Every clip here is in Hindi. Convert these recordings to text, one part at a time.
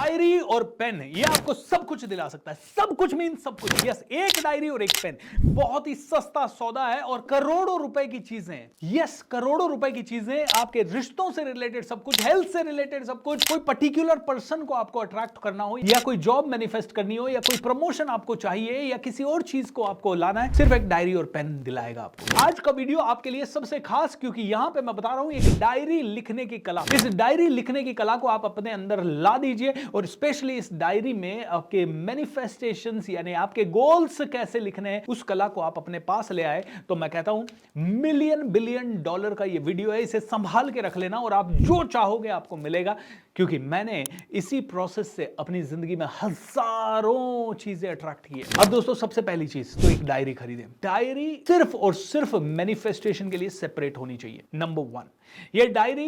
डायरी और पेन ये आपको सब कुछ दिला सकता है। सब कुछ मीन सब कुछ। यस, एक डायरी और एक पेन बहुत ही सस्ता सौदा है और करोड़ों रुपए की चीजें हैं। यस, करोड़ों रुपए की चीजें, आपके रिश्तों से रिलेटेड सब कुछ, हेल्थ से रिलेटेड सब कुछ, कोई पर्टिकुलर पर्सन को आपको अट्रैक्ट करना हो या कोई जॉब मैनिफेस्ट करनी हो या कोई प्रमोशन आपको चाहिए या किसी और चीज को आपको लाना है, सिर्फ एक डायरी और पेन दिलाएगा आपको। आज का वीडियो आपके लिए सबसे खास, क्योंकि यहां पे मैं बता रहा हूं एक डायरी लिखने की कला। इस डायरी लिखने की कला को आप अपने अंदर ला दीजिए और स्पेशली इस डायरी में आपके मैनिफेस्टेशंस यानी आपके गोल्स कैसे लिखने हैं उस कला को आप अपने पास ले आए तो मैं कहता हूं मिलियन बिलियन डॉलर का ये वीडियो है। इसे संभाल के रख लेना और आप जो चाहोगे आपको मिलेगा, क्योंकि मैंने इसी प्रोसेस से अपनी जिंदगी में हजारों चीजें अट्रैक्ट की है। अब दोस्तों सबसे पहली चीज तो एक डायरी खरीदें। डायरी सिर्फ और सिर्फ मैनिफेस्टेशन के लिए सेपरेट होनी चाहिए। नंबर 1, ये डायरी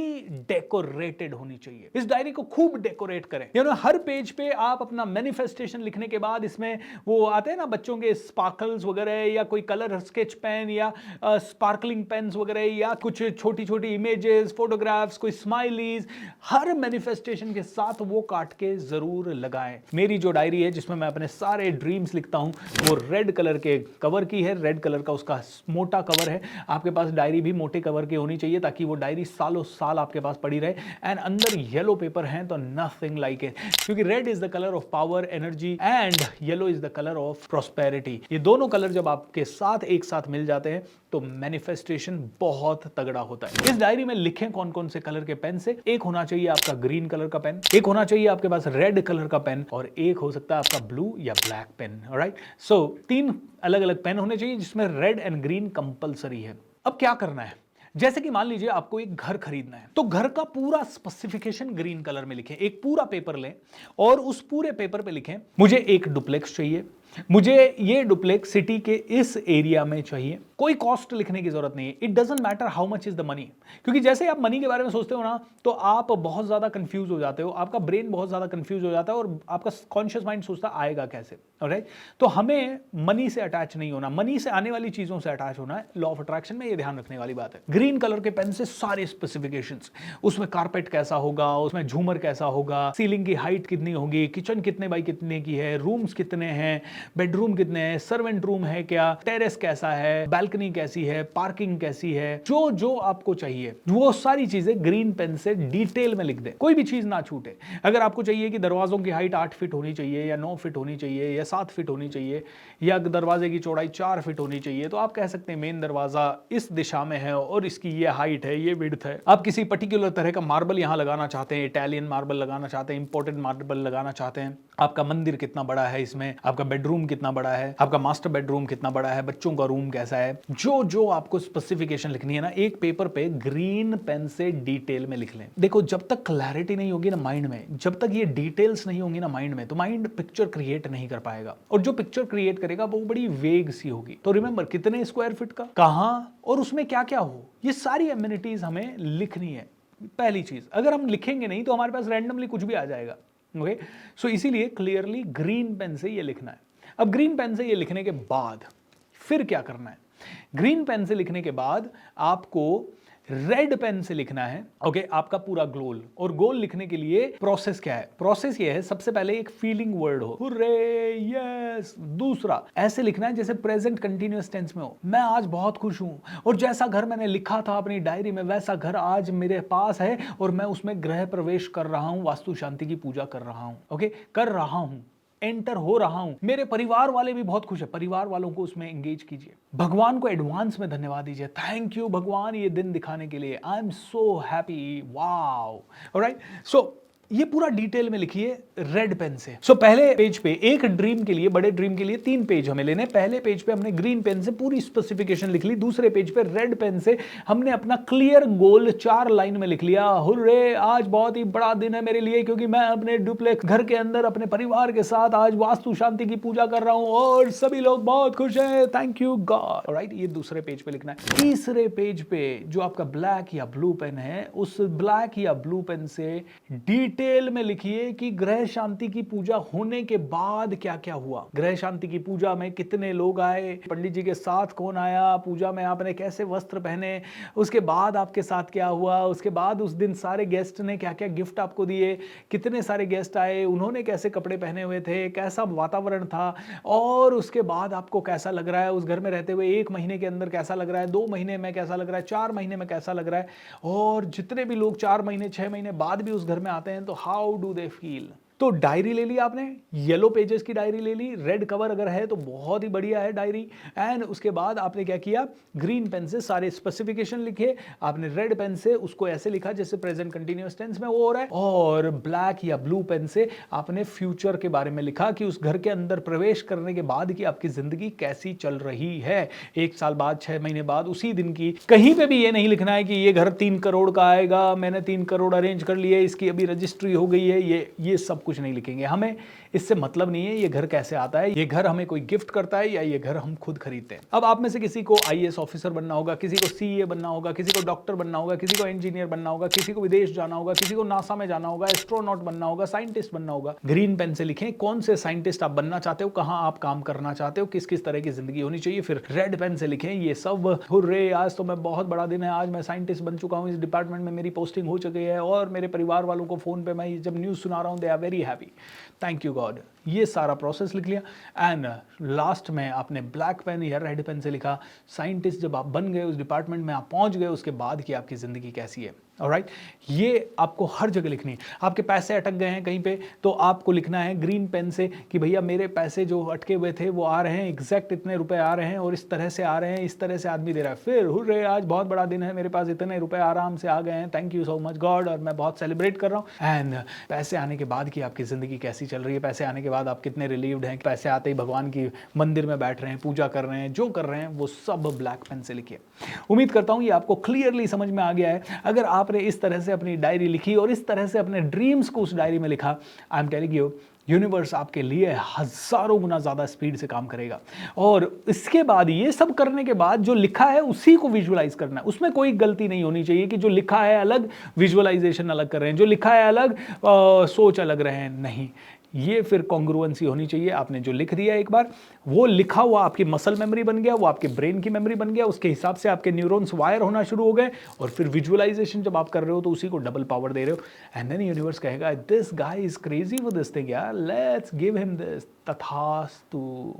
डेकोरेटेड होनी चाहिए। इस डायरी को खूब डेकोरेट करें। हर पेज पे आप अपना मैनिफेस्टेशन लिखने के बाद इसमें वो आते हैं ना बच्चों के स्पार्कल्स वगैरह या कोई कलर स्केच पेन या स्पार्कलिंग पेन्स वगैरह या कुछ छोटी छोटी इमेजेस, फोटोग्राफ्स, कोई स्माइलीज, हर मैनिफेस्टेशन के साथ वो काट के जरूर लगाएं। मेरी जो डायरी है जिसमें मैं अपने सारे ड्रीम्स लिखता हूं वो रेड कलर के कवर की है। रेड कलर का उसका मोटा कवर है। आपके पास डायरी भी मोटे कवर की होनी चाहिए ताकि वो डायरी सालों साल आपके पास पड़ी रहे। एंड अंदर येलो पेपर है तो नथिंग लाइक इट, क्योंकि red is the colour of power, energy and yellow is the colour of prosperity. ये दोनों कलर जब आपके साथ एक साथ मिल जाते हैं तो मैनिफेस्टेशन बहुत तगड़ा होता है। इस डायरी में लिखें कौन कौन से कलर के पेन से। एक होना चाहिए आपका ग्रीन कलर का पेन, एक होना चाहिए आपके पास रेड कलर का पेन और एक हो सकता है आपका ब्लू या ब्लैक पेन। ऑलराइट, सो 3 अलग अलग पेन होने चाहिए जिसमें रेड एंड ग्रीन कंपलसरी है। अब क्या करना है, जैसे कि मान लीजिए आपको एक घर खरीदना है तो घर का पूरा स्पेसिफिकेशन ग्रीन कलर में लिखें। एक पूरा पेपर लें और उस पूरे पेपर पे लिखें मुझे एक डुप्लेक्स चाहिए, मुझे ये डुप्लेक्स सिटी के इस एरिया में चाहिए। कोई कॉस्ट लिखने की जरूरत नहीं है। It doesn't matter how much is the money, क्योंकि जैसे आप मनी के बारे में सोचते हो ना तो आप बहुत ज्यादा कंफ्यूज हो जाते हो, आपका ब्रेन बहुत ज्यादा कंफ्यूज हो जाता है और आपका कॉन्शियस माइंड सोचता आएगा कैसे। ऑलराइट, तो हमें मनी से अटैच नहीं होना, मनी से आने वाली चीजों से अटैच होना है। लॉ ऑफ अट्रैक्शन में ये ध्यान रखने वाली बात है। ग्रीन कलर के पेन से सारे स्पेसिफिकेशंस, उसमें कारपेट कैसा होगा, उसमें झूमर कैसा होगा, सीलिंग की हाइट कितनी होगी, किचन कितने बाई कितने की है, रूम्स कितने हैं, बेडरूम कितने हैं, सर्वेंट रूम है क्या, टेरेस कैसा है, बालकनी कैसी है, पार्किंग कैसी है, जो जो आपको चाहिए वो सारी चीजें ग्रीन पेन से डिटेल में लिख दें, कोई भी चीज ना छूटे। अगर आपको चाहिए कि दरवाजों की हाइट 8 फीट होनी चाहिए या 9 फीट होनी चाहिए या 7 फीट होनी चाहिए या दरवाजे की चौड़ाई 4 फीट होनी चाहिए तो आप कह सकते हैं मेन दरवाजा इस दिशा में है और इसकी ये हाइट है, ये विड्थ है। आप किसी पर्टिकुलर तरह का मार्बल यहां लगाना चाहते हैं, इटालियन मार्बल लगाना चाहते हैं, इंपोर्टेड मार्बल लगाना चाहते हैं, आपका मंदिर कितना बड़ा है, इसमें आपका बेडरूम कितना बड़ा है, आपका मास्टर बेडरूम कितना बड़ा है, बच्चों का रूम कैसा है, जो जो आपको स्पेसिफिकेशन लिखनी है ना एक पेपर पे ग्रीन पेन से डिटेल में लिख लें। देखो जब तक क्लैरिटी नहीं होगी ना माइंड में, जब तक ये डिटेल्स नहीं होंगी ना माइंड में, तो माइंड पिक्चर क्रिएट नहीं कर पाएगा और जो पिक्चर क्रिएट करेगा वो बड़ी वेग सी होगी। तो रिमेंबर कितने स्क्वायर फीट का, कहां और उसमें क्या क्या हो, ये सारी एमिनिटीज हमें लिखनी है। पहली चीज, अगर हम लिखेंगे नहीं तो हमारे पास रैंडमली कुछ भी आ जाएगा। ओके, सो इसीलिए क्लियरली ग्रीन पेन से ये लिखना है। अब ग्रीन पेन से ये लिखने के बाद फिर क्या करना है, ग्रीन पेन से लिखने के बाद आपको रेड पेन से लिखना है। ओके, आपका पूरा गोल, और गोल लिखने के लिए प्रोसेस क्या है, प्रोसेस ये है सबसे पहले एक फीलिंग वर्ड हो, हुर्रे, यस। दूसरा ऐसे लिखना है जैसे प्रेजेंट कंटीन्यूअस टेंस में हो, मैं आज बहुत खुश हूं और जैसा घर मैंने लिखा था अपनी डायरी में वैसा घर आज मेरे पास है और मैं उसमें गृह प्रवेश कर रहा हूं, वास्तु शांति की पूजा कर रहा हूं। ओके, कर रहा हूं, एंटर हो रहा हूं। मेरे परिवार वाले भी बहुत खुश है, परिवार वालों को उसमें एंगेज कीजिए। भगवान को एडवांस में धन्यवाद दीजिए, थैंक यू भगवान ये दिन दिखाने के लिए, I am so happy, wow. Alright, so ये पूरा डिटेल में लिखिए रेड पेन से। सो पहले पेज पे एक ड्रीम के लिए, बड़े ड्रीम के लिए 3 पेज हमें लेने। पहले पेज पे हमने ग्रीन पेन से पूरी स्पेसिफिकेशन लिख ली, दूसरे पेज पे रेड पेन से हमने अपना क्लियर गोल 4 लाइन में लिख लिया, हुर्रे आज बहुत ही बड़ा दिन है मेरे लिए क्योंकि मैं अपने डुप्लेक्स घर के अंदर अपने परिवार के साथ आज वास्तु शांति की पूजा कर रहा हूं और सभी लोग बहुत खुश हैं, थैंक यू गॉड। ऑलराइट, ये दूसरे पेज पे लिखना है। तीसरे पेज पे जो आपका ब्लैक या ब्लू पेन है उस ब्लैक या ब्लू पेन से डिटेल डिटेल में लिखिए कि ग्रह शांति की पूजा होने के बाद क्या क्या हुआ। ग्रह शांति की पूजा में कितने लोग आए, पंडित जी के साथ कौन आया, पूजा में आपने कैसे वस्त्र पहने, उसके बाद आपके साथ क्या हुआ, उसके बाद उस दिन सारे गेस्ट ने क्या क्या गिफ्ट आपको दिए, कितने सारे गेस्ट आए, उन्होंने कैसे कपड़े पहने हुए थे, कैसा वातावरण था, और उसके बाद आपको कैसा लग रहा है उस घर में रहते हुए, 1 महीने के अंदर कैसा लग रहा है, 2 महीने में कैसा लग रहा है, 4 महीने में कैसा लग रहा है, और जितने भी लोग 4 महीने 6 महीने बाद भी उस घर में आते हैं तो हाउ डू दे फील। तो डायरी ले ली आपने, येलो पेजेस की डायरी ले ली, रेड कवर अगर है तो बहुत ही बढ़िया है डायरी। एंड उसके बाद आपने क्या किया, ग्रीन पेन से सारे स्पेसिफिकेशन लिखे, आपने रेड पेन से उसको ऐसे लिखा जैसे प्रेजेंट कंटिन्यूअस टेंस में वो हो रहा है, और ब्लैक या ब्लू पेन से आपने फ्यूचर के बारे में लिखा कि उस घर के अंदर प्रवेश करने के बाद की आपकी जिंदगी कैसी चल रही है, 1 साल बाद, 6 महीने बाद, उसी दिन की। कहीं पे भी ये नहीं लिखना है कि ये घर 3 करोड़ का आएगा, मैंने 3 करोड़ अरेंज कर लिए, इसकी अभी रजिस्ट्री हो गई है, ये सब कुछ नहीं लिखेंगे। हमें इससे मतलब नहीं है ये घर कैसे आता है, ये घर हमें कोई गिफ्ट करता है या ये घर हम खुद खरीदते हैं। अब आप में से किसी को आईएएस ऑफिसर बनना होगा, किसी को सीए बनना होगा, किसी को डॉक्टर बनना होगा, किसी को इंजीनियर बनना होगा, किसी को विदेश जाना होगा, किसी को नासा में जाना होगा, एस्ट्रोनॉट बनना होगा, साइंटिस्ट बनना होगा। ग्रीन पेन से लिखें कौन से साइंटिस्ट आप बनना चाहते हो, कहां आप काम करना चाहते हो, किस किस तरह की जिंदगी होनी चाहिए। फिर रेड पेन से लिखें ये सब, हुर्रे आज तो मैं बहुत बड़ा दिन है, आज मैं साइंटिस्ट बन चुका हूं, इस डिपार्टमेंट में मेरी पोस्टिंग हो चुकी है, और मेरे परिवार वालों को फोन पे मैं जब न्यूज सुना रहा हूं, they are very happy, thank you God. ये सारा प्रोसेस लिख लिया। एंड लास्ट में आपने ब्लैक पेन या रेड पेन से लिखा साइंटिस्ट जब आप बन गए, उस डिपार्टमेंट में आप पहुंच गए, उसके बाद की आपकी जिंदगी कैसी है। ऑलराइट, ये आपको हर जगह लिखनी है। आपके पैसे अटक गए हैं कहीं पे तो आपको लिखना है ग्रीन पेन से कि भैया मेरे पैसे जो अटके हुए थे वो आ रहे हैं, एग्जैक्ट इतने रुपए आ रहे हैं और इस तरह से आ रहे हैं, इस तरह से आदमी दे रहा है। फिर हुर्रे आज बहुत बड़ा दिन है, मेरे पास इतने रुपए आराम से आ गए हैं, thank you so much God, और मैं बहुत सेलिब्रेट कर रहा हूँ। एंड पैसे आने के बाद की आपकी जिंदगी कैसी चल रही है, पैसे आने के बाद आप कितने रिलीव्ड हैं, पैसे आते ही भगवान की मंदिर में बैठ रहे हैं, पूजा कर रहे हैं, जो कर रहे हैं वो सब ब्लैक पेन से लिखिए। उम्मीद करता हूं ये आपको क्लियरली समझ में आ गया है। अगर आपने इस तरह से अपनी डायरी लिखी और इस तरह से अपने ड्रीम्स को उस डायरी में लिखा, I am telling you universe आपके लिए हजारों गुना ज्यादा स्पीड से काम करेगा। और इसके बाद ये सब करने के बाद जो लिखा है उसी को विजुअलाइज करना है, उसमें कोई गलती नहीं होनी चाहिए कि जो लिखा है अलग, विजुअलाइजेशन अलग कर रहे हैं, जो लिखा है अलग, सोच अलग रहे हैं, नहीं। ये फिर कॉन्ग्रुएंसी होनी चाहिए। आपने जो लिख दिया एक बार, वो लिखा हुआ आपकी मसल मेमोरी बन गया, वो आपके ब्रेन की मेमोरी बन गया, उसके हिसाब से आपके न्यूरॉन्स वायर होना शुरू हो गए, और फिर विजुअलाइजेशन जब आप कर रहे हो तो उसी को डबल पावर दे रहे हो। एंड देन यूनिवर्स कहेगा this guy is crazy for this thing यार, लेट्स गिव हिम दिस, तथास्तु।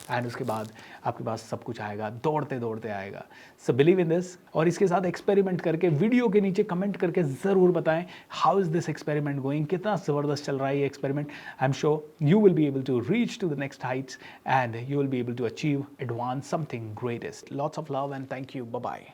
एंड उसके बाद आपके पास सब कुछ आएगा, दौड़ते दौड़ते आएगा। सो बिलीव इन दिस, और इसके साथ एक्सपेरिमेंट करके वीडियो के नीचे कमेंट करके ज़रूर बताएं how is this experiment going, कितना ज़बरदस्त चल रहा है ये experiment. I am sure you will be able to reach to the next heights and you will be able to achieve advance something greatest. Lots of love and thank you, bye bye.